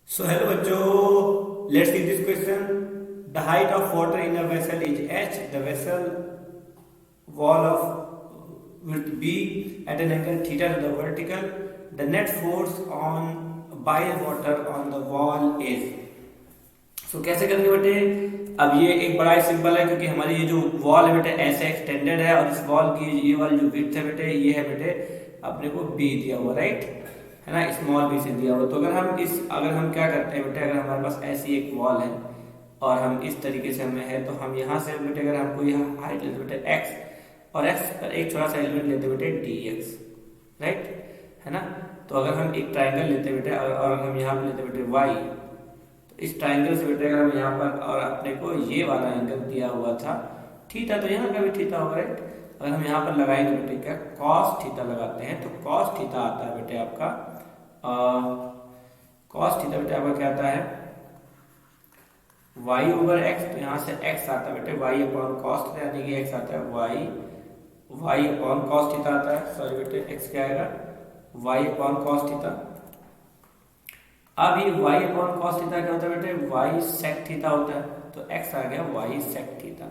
So hello बच्चों, let's see this question. The height of water in a vessel is h. The vessel wall of width b at an angle theta to the vertical. The net force on by water on the wall is. So कैसे करेंगे बेटे? अब ये एक बड़ा ही simple है क्योंकि हमारी ये जो वॉल है बेटे ऐसे एक्सटेंडेड है और इस वॉल की ये वाली जो विड्थ है बेटे ये है बेटे अपने को b दिया हुआ, राइट है ना, स्मॉल बी से दिया हुआ। तो अगर हम क्या करते हैं बेटे, अगर हमारे पास ऐसी एक वॉल है और हम इस तरीके से हमें है तो हम यहाँ से बेटे अगर हमको यहाँ हाइट लेते बेटे x और x पर एक छोटा सा एलिमेंट लेते बेटे dx, राइट है ना। तो अगर हम एक ट्राइंगल लेते बेटे और हम यहाँ पे लेते बेटे y, तो इस ट्राइंगल से बेटे अगर हम यहाँ पर और अपने को ये वाला एंगल दिया हुआ था थीटा, तो यहाँ का भी थीटा होगा, राइट। अगर हम यहाँ पर लगाएंगे बेटे क्या cos थीटा लगाते हैं तो cos थीटा आता है बेटे आपका cos थीटा बेटे आपका क्या आता है y ओवर x। तो यहाँ से x आता है बेटे y अपॉन cos थीटा, यानी कि x आता है y अपॉन cos थीटा आता है, सॉरी बेटे x क्या आएगा y अपॉन cos थीटा। अब ये y अपॉन cos थीटा क्या होता है बेटे y sec थीटा होता है, तो x आ गया y sec theta.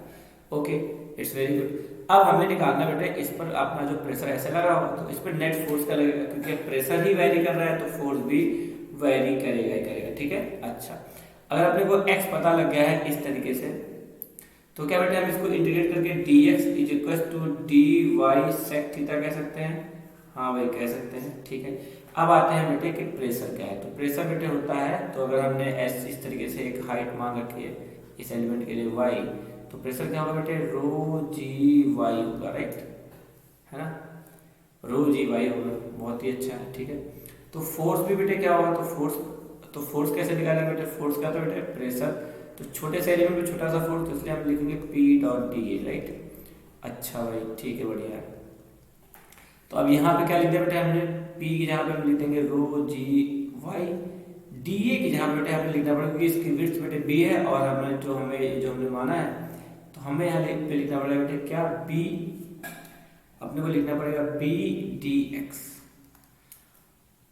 Okay, it's very good. अब हमें निकालना बेटे इस पर अपना जो प्रेशर ऐसे लगा हुआ तो इस पर नेट फोर्स का लगेगा, क्योंकि प्रेशर ही वेरी कर रहा है तो फोर्स भी वेरी करेगा ही करेगा, ठीक है। अच्छा, अगर अपने को x पता लग गया है इस तरीके से तो क्या बेटे हम इसको इंटीग्रेट करके dx is equal to dy sec theta कह सकते हैं। हाँ भाई कह सकते हैं, ठीक है। अब आते हैं बेटे कि प्रेशर क्या है। तो प्रेशर बेटे होता है, तो अगर हमने इस तरीके से एक हाइट मान रखी है इस एलिमेंट के लिए y, तो प्रेशर क्या होगा बेटे रो जी वाई होगा, राइट है ना, रो जी वाई होगा। बहुत ही अच्छा है, ठीक है। तो फोर्स भी बेटे क्या होगा, तो फोर्स कैसे निकालेंगे बेटे, फोर्स क्या था बेटे प्रेशर, तो छोटे से एलिमेंट में छोटा सा फोर्स, तो इसलिए हम लिखेंगे P dot D A, right. अच्छा भाई ठीक है, बढ़िया है। तो अब यहाँ पे क्या लिख दिया बेटे हमने, पी की जगह पे हम लिख देंगे रो जी वाई, डी ए की जगह पे बेटे हमें लिखना पड़ेगा क्योंकि इसकी विड्थ बेटे बी है और हमने जो हमने माना है तो हमें यहाँ पे लिखना पड़ेगा बेटे क्या b, अपने को लिखना पड़ेगा b dx।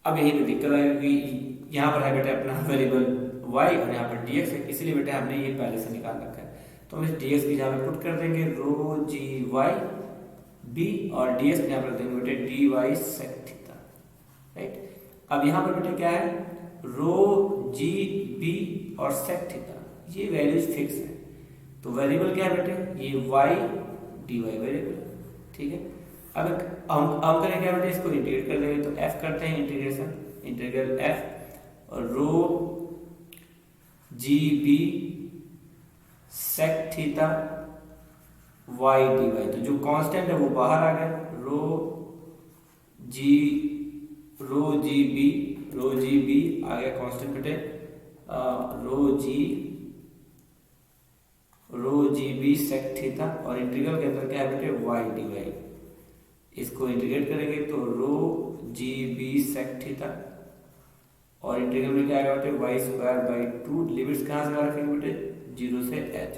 अब यही पे दिक्कत आएगी कि यहाँ पर है बेटे अपना वेरिएबल y और यहाँ पर dx है, इसीलिए बेटे हमने ये पहले से निकाल रखा है। तो हम इस dx की जगह पे पुट कर देंगे रो जी वाई b और dx की जगह पर देंगे बेटे dy sec थीटा, राइट। अब यहाँ पर बेटे क्या है रो जी b और sec थीटा, ये वैल्यूज फिक्स है। तो वेरिएबल क्या है बेटे ये y dy वेरिएबल, ठीक है। अब हम करेंगे क्या बेटे, इसको इंटीग्रेट कर देंगे, तो f करते हैं इंटीग्रेशन, इंटीग्रल f और rho G B sec theta y dy, तो जो कांस्टेंट है वो बाहर आ गया, रो जी बी आ गया कांस्टेंट बेटे, rho G B sec theta और इंटीग्रल के अंदर क्या है बेटे वाई डी वाई, इसको इंटीग्रेट करेंगे तो rho G B sec theta और इंटीग्रल में क्या आएगा बेटे Y square by two, limits कहाँ से रखेंगे बेटे 0 से h।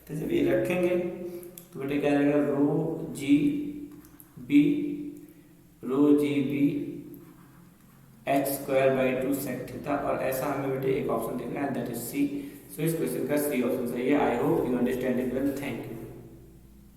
तो जब ये रखेंगे तो बेटे क्या आएगा rho ji b h square by two sec theta, और ऐसा हमें बेटे एक ऑप्शन देखना है दैट इज सी। सो इस क्वेश्चन का सी ऑप्शन सही है। I hope you understand it well, thank you.